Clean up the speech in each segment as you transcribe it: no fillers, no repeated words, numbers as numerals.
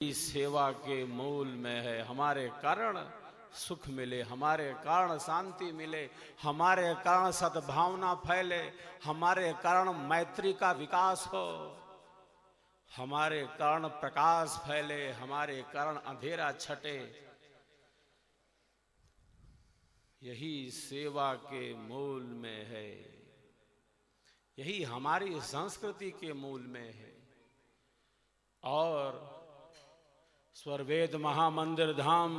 इस सेवा के मूल में है। हमारे कारण सुख मिले, हमारे कारण शांति मिले, हमारे कारण सद्भावना फैले, हमारे कारण मैत्री का विकास हो, हमारे कारण प्रकाश फैले, हमारे कारण अंधेरा छटे। यही सेवा के मूल में है, यही हमारी संस्कृति के मूल में है। और स्वर्वेद महामंदिर धाम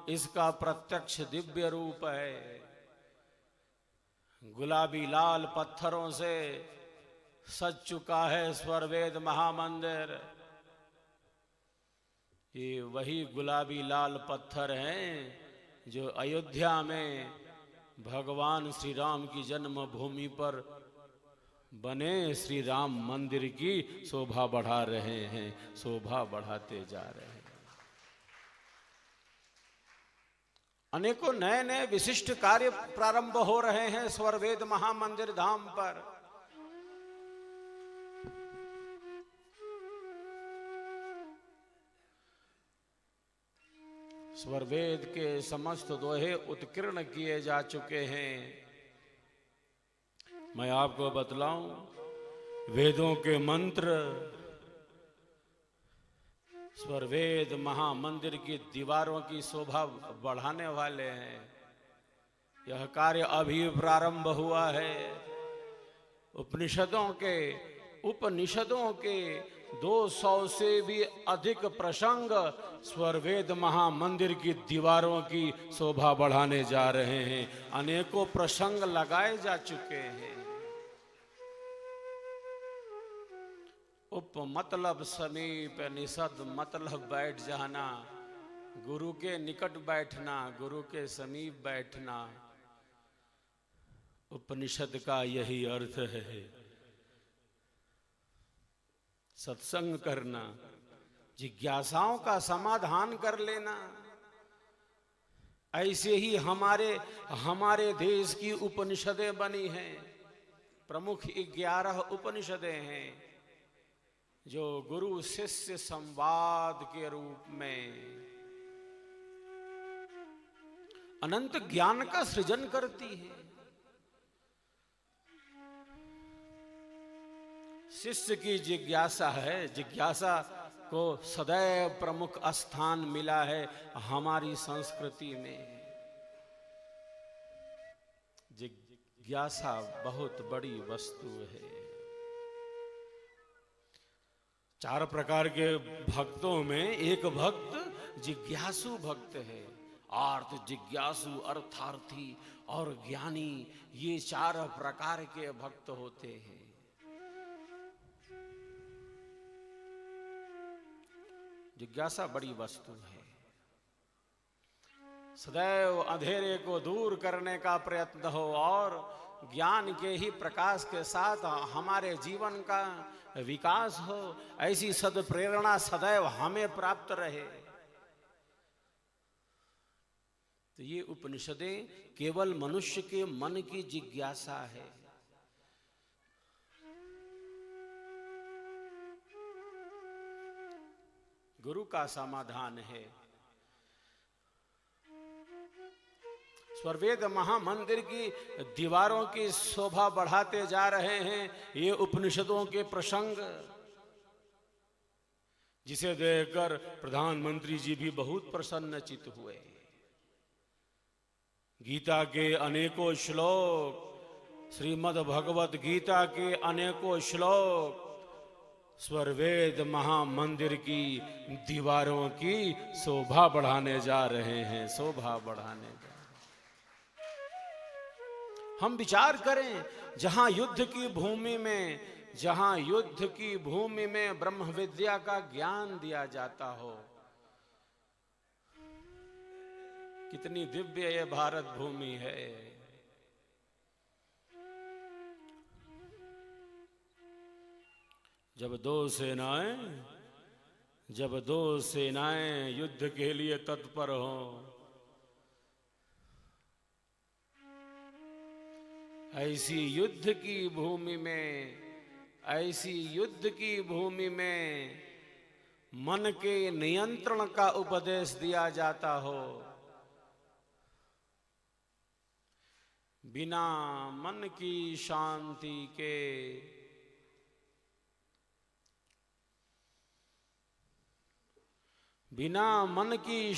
इसका प्रत्यक्ष दिव्य रूप है। गुलाबी लाल पत्थरों से सज चुका है स्वर्वेद महामंदिर। ये वही गुलाबी लाल पत्थर हैं जो अयोध्या में भगवान श्री राम की जन्मभूमि पर बने श्री राम मंदिर की शोभा बढ़ा रहे हैं, शोभा बढ़ाते जा रहे हैं। अनेकों नए नए विशिष्ट कार्य प्रारंभ हो रहे हैं स्वर्वेद महामंदिर धाम पर। स्वर्वेद के समस्त दोहे उत्कीर्ण किए जा चुके हैं। मैं आपको बतलाऊं, वेदों के मंत्र स्वर्वेद महामंदिर की दीवारों की शोभा बढ़ाने वाले हैं। यह कार्य अभी प्रारंभ हुआ है। उपनिषदों के 200 से भी अधिक प्रसंग स्वर्वेद महामंदिर की दीवारों की शोभा बढ़ाने जा रहे हैं। अनेकों प्रसंग लगाए जा चुके हैं। उप मतलब समीप, निषद मतलब बैठ जाना, गुरु के निकट बैठना, गुरु के समीप बैठना। उपनिषद का यही अर्थ है। सत्संग करना, जिज्ञासाओं का समाधान कर लेना। ऐसे ही हमारे देश की उपनिषदें बनी हैं। प्रमुख 11 उपनिषदें हैं जो गुरु शिष्य संवाद के रूप में अनंत ज्ञान का सृजन करती है। शिष्य की जिज्ञासा है, जिज्ञासा को सदैव प्रमुख स्थान मिला है हमारी संस्कृति में। जिज्ञासा बहुत बड़ी वस्तु है। 4 प्रकार के भक्तों में एक भक्त जिज्ञासु भक्त है। आर्त, जिज्ञासु, अर्थार्थी और ज्ञानी, ये 4 प्रकार के भक्त होते हैं। जिज्ञासा बड़ी वस्तु है। सदैव अंधेरे को दूर करने का प्रयत्न हो और ज्ञान के ही प्रकाश के साथ हमारे जीवन का विकास हो, ऐसी सद्प्रेरणा सदैव हमें प्राप्त रहे। तो ये उपनिषदें केवल मनुष्य के मन की जिज्ञासा है। गुरु का समाधान है। स्वर्वेद महामंदिर की दीवारों की शोभा बढ़ाते जा रहे हैं ये उपनिषदों के प्रसंग, जिसे देखकर प्रधानमंत्री जी भी बहुत प्रसन्नचित हुए। गीता के अनेकों श्लोक, श्रीमद् भगवत गीता के अनेकों श्लोक स्वर्वेद महामंदिर की दीवारों की शोभा बढ़ाने जा रहे हैं, शोभा बढ़ाने जा। हम विचार करें, जहां युद्ध की भूमि में ब्रह्म विद्या का ज्ञान दिया जाता हो, कितनी दिव्य ये भारत भूमि है। जब दो सेनाएं युद्ध के लिए तत्पर हों, ऐसी युद्ध की भूमि में मन के नियंत्रण का उपदेश दिया जाता हो। बिना मन की शांति के बिना मन की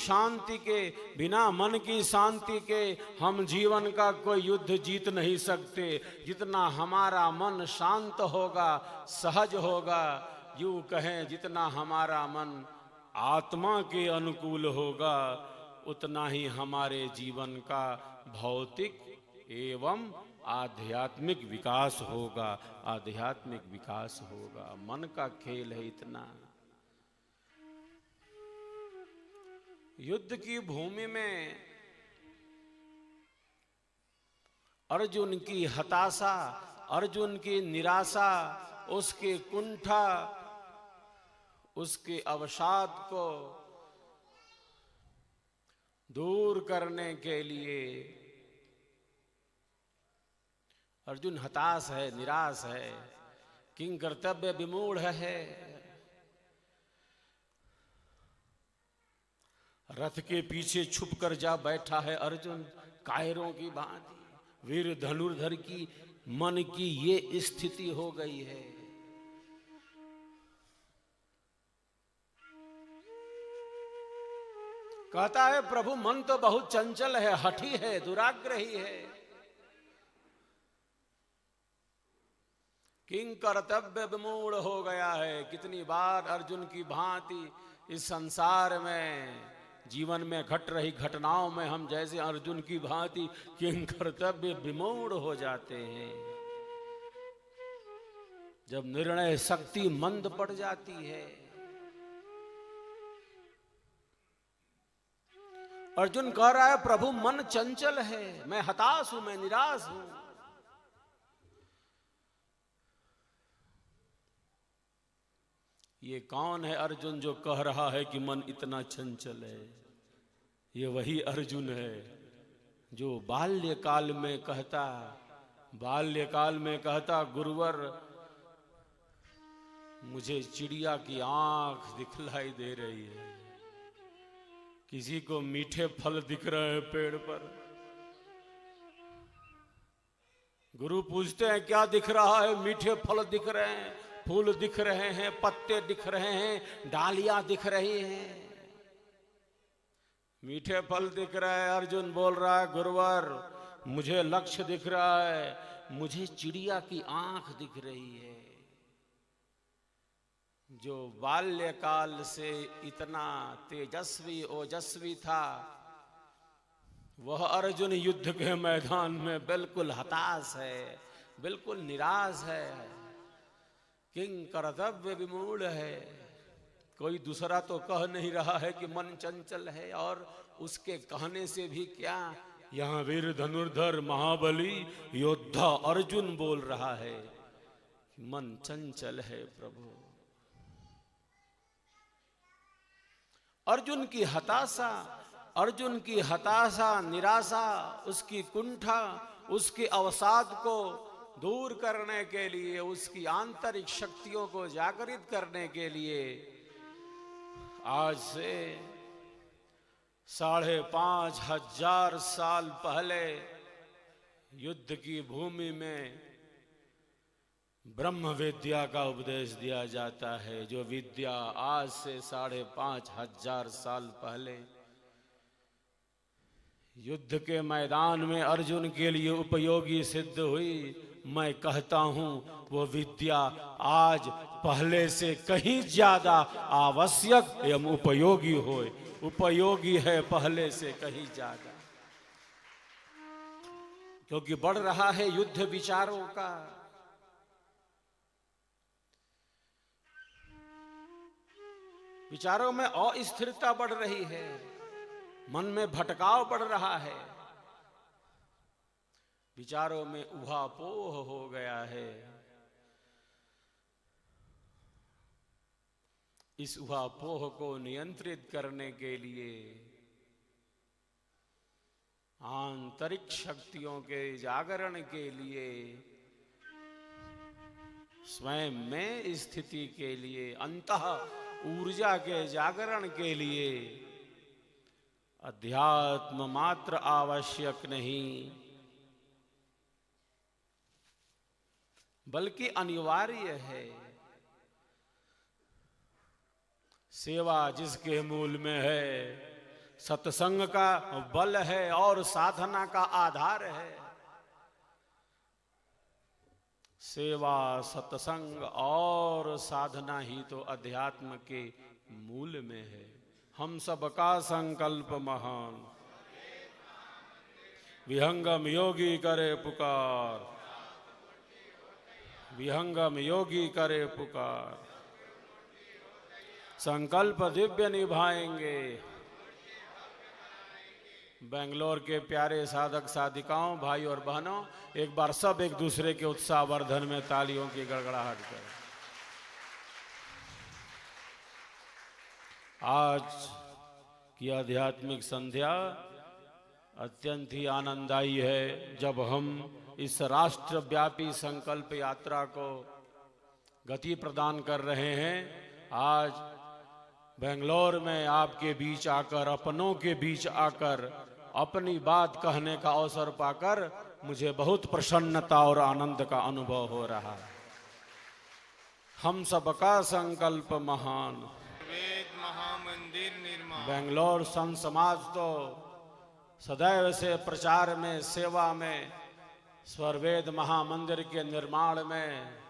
शांति के हम जीवन का कोई युद्ध जीत नहीं सकते। जितना हमारा मन शांत होगा, सहज होगा, यूं कहें जितना हमारा मन आत्मा के अनुकूल होगा, उतना ही हमारे जीवन का भौतिक एवं आध्यात्मिक विकास होगा। मन का खेल है इतना। युद्ध की भूमि में अर्जुन की हताशा, अर्जुन की निराशा, उसके कुंठा, उसके अवसाद को दूर करने के लिए अर्जुन हताश है, निराश है, किंग कर्तव्य विमूढ़ है। रथ के पीछे छुप कर जा बैठा है अर्जुन कायरों की भांति। वीर धनुर्धर की मन की ये स्थिति हो गई है। कहता है प्रभु मन तो बहुत चंचल है, हठी है, दुराग्रही है। किंग कर्तव्य विमूढ़ हो गया है। कितनी बार अर्जुन की भांति इस संसार में, जीवन में घट रही घटनाओं में हम जैसे अर्जुन की भांति किंग कर्तव्य विमूढ़ हो जाते हैं। जब निर्णय शक्ति मंद पड़ जाती है। अर्जुन कह रहा है प्रभु मन चंचल है, मैं हताश हूं, मैं निराश हूं। ये कौन है अर्जुन जो कह रहा है कि मन इतना चंचल है? ये वही अर्जुन है जो बाल्यकाल में कहता गुरुवर मुझे चिड़िया की आंख दिखलाई दे रही है, किसी को मीठे फल दिख रहे हैं पेड़ पर। गुरु पूछते हैं क्या दिख रहा है? मीठे फल दिख रहे हैं, फूल दिख रहे हैं, पत्ते दिख रहे हैं, डालियां दिख रही हैं, मीठे फल दिख रहे हैं। अर्जुन बोल रहा है गुरुवर मुझे लक्ष्य दिख रहा है, मुझे चिड़िया की आंख दिख रही है। जो बाल्यकाल से इतना तेजस्वी ओजस्वी था, वह अर्जुन युद्ध के मैदान में बिल्कुल हताश है, बिल्कुल निराश है, किंग कर्तव्य विमूढ़ है। कोई दूसरा तो कह नहीं रहा है कि मन चंचल है, और उसके कहने से भी क्या, यहां वीर धनुर्धर महाबली योद्धा अर्जुन बोल रहा है कि मन चंचल है प्रभु। अर्जुन की हताशा, निराशा, उसकी कुंठा, उसके अवसाद को दूर करने के लिए, उसकी आंतरिक शक्तियों को जागृत करने के लिए आज से 5,500 साल पहले युद्ध की भूमि में ब्रह्म विद्या का उपदेश दिया जाता है। जो विद्या आज से 5,500 साल पहले युद्ध के मैदान में अर्जुन के लिए उपयोगी सिद्ध हुई, मैं कहता हूं वो विद्या आज पहले से कहीं ज्यादा आवश्यक एवं उपयोगी है पहले से कहीं ज्यादा, क्योंकि बढ़ रहा है युद्ध विचारों का। विचारों में अस्थिरता बढ़ रही है, मन में भटकाव बढ़ रहा है, विचारों में उहापोह हो गया है। इस उहापोह को नियंत्रित करने के लिए आंतरिक शक्तियों के जागरण के लिए, स्वयं में स्थिति के लिए, अंतः ऊर्जा के जागरण के लिए अध्यात्म मात्र आवश्यक नहीं, बल्कि अनिवार्य है। सेवा जिसके मूल में है, सत्संग का बल है और साधना का आधार है। सेवा, सत्संग और साधना ही तो अध्यात्म के मूल में है। हम सबका संकल्प महान, विहंगम योगी करे पुकार, विहंगम योगी करे पुकार। संकल्प दिव्य निभाएंगे। बेंगलोर के प्यारे साधक साधिकाओं, भाई और बहनों, एक बार सब एक दूसरे के उत्साहवर्धन में तालियों की गड़गड़ाहट करें। आज की आध्यात्मिक संध्या अत्यंत ही आनंददायी है, जब हम इस राष्ट्रव्यापी संकल्प यात्रा को गति प्रदान कर रहे हैं। आज बेंगलोर में आपके बीच आकर, अपनों के बीच आकर अपनी बात कहने का अवसर पाकर मुझे बहुत प्रसन्नता और आनंद का अनुभव हो रहा है। हम सबका संकल्प महान, महामंदिर निर्माण। बेंगलोर संत समाज तो सदैव से प्रचार में, सेवा में, स्वरवेद महामंदिर के निर्माण में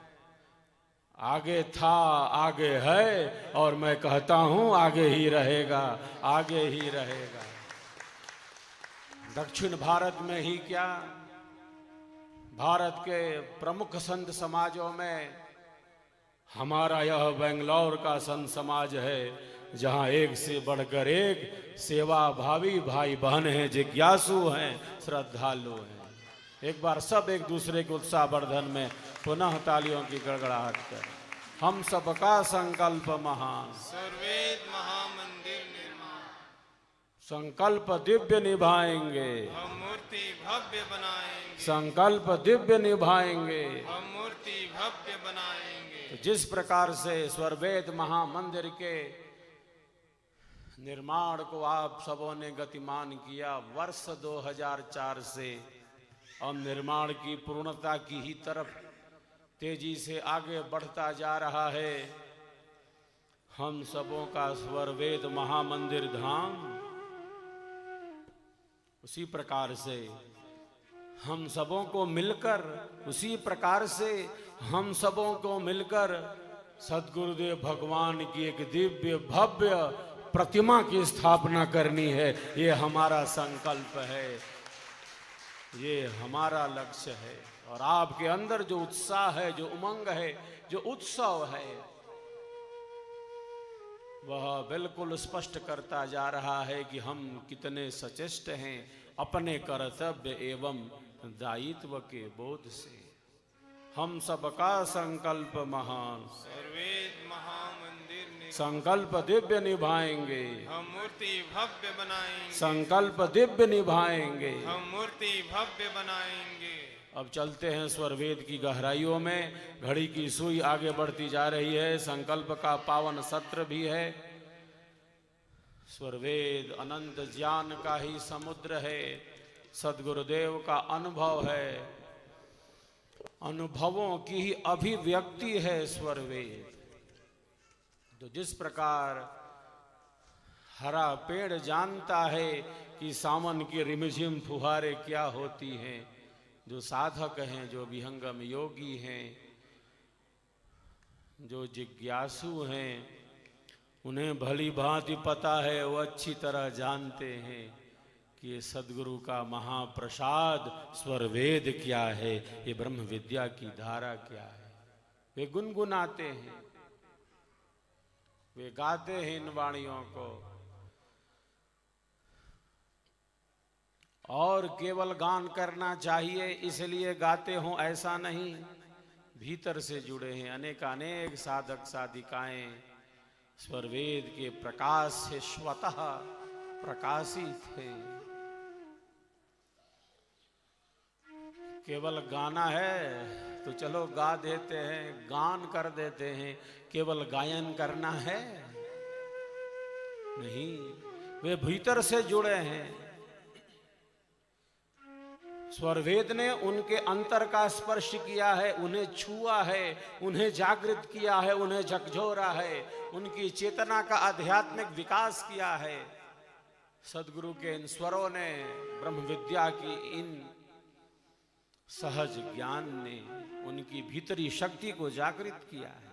आगे था, आगे है और मैं कहता हूं आगे ही रहेगा, आगे ही रहेगा। दक्षिण भारत में ही क्या, भारत के प्रमुख संत समाजों में हमारा यह बेंगलोर का संत समाज है, जहां एक से बढ़कर एक सेवा भावी भाई बहन हैं, जिज्ञासु हैं, श्रद्धालु हैं। एक बार सब एक दूसरे के उत्साहवर्धन में पुनः तालियों की गड़गड़ाहट कर। हम सबका संकल्प महान, सर्वेद महामंदिर निर्माण। संकल्प दिव्य निभाएंगे, हम मूर्ति भव्य बनाएंगे। संकल्प दिव्य निभाएंगे। हम मूर्ति भव्य बनाएंगे। तो जिस प्रकार से स्वरवेद महामंदिर के निर्माण को आप सबों ने गतिमान किया, वर्ष 2004 से अब निर्माण की पूर्णता की ही तरफ तेजी से आगे बढ़ता जा रहा है। हम सबों का स्वरवेद महामंदिर धाम उसी प्रकार से हम सबों को मिलकर, उसी प्रकार से हम सबों को मिलकर सद्गुरुदेव भगवान की एक दिव्य भव्य प्रतिमा की स्थापना करनी है। ये हमारा संकल्प है, ये हमारा लक्ष्य है। और आपके अंदर जो उत्साह है, जो उमंग है, जो उत्सव है, वह बिल्कुल स्पष्ट करता जा रहा है कि हम कितने सचेष्ट हैं अपने कर्तव्य एवं दायित्व के बोध से। हम सबका संकल्प महान, सर्वेद महामंदिर निर्माण। संकल्प दिव्य निभाएंगे। हम मूर्ति भव्य बनाएंगे। संकल्प दिव्य निभाएंगे। हम मूर्ति भव्य बनाएंगे। अब चलते हैं स्वरवेद की गहराइयों में। घड़ी की सुई आगे बढ़ती जा रही है। संकल्प का पावन सत्र भी है। स्वरवेद अनंत ज्ञान का ही समुद्र है, सद्गुरुदेव का अनुभव है, अनुभवों की ही अभिव्यक्ति है स्वरवेद। तो जिस प्रकार हरा पेड़ जानता है कि सावन की रिमझिम फुहारें क्या होती हैं, जो साधक हैं, जो विहंगम योगी हैं, जो जिज्ञासु हैं, उन्हें भली भांति पता है, वो अच्छी तरह जानते हैं कि ये सद्गुरु का महाप्रसाद स्वरवेद क्या है, ये ब्रह्म विद्या की धारा क्या है। वे गुनगुनाते हैं, वे गाते हैं इन वाणियों को, और केवल गान करना चाहिए इसलिए गाते हों ऐसा नहीं। भीतर से जुड़े हैं अनेकानेक साधक साधिकाएं, स्वरवेद के प्रकाश से स्वतः प्रकाशित हैं। केवल गाना है तो चलो गा देते हैं, गान कर देते हैं। केवल गायन करना है नहीं, वे भीतर से जुड़े हैं। स्वरवेद ने उनके अंतर का स्पर्श किया है, उन्हें छुआ है, उन्हें जागृत किया है, उन्हें झकझोरा है, उनकी चेतना का आध्यात्मिक विकास किया है। सदगुरु के इन स्वरों ने, ब्रह्म विद्या की इन सहज ज्ञान ने उनकी भीतरी शक्ति को जागृत किया है।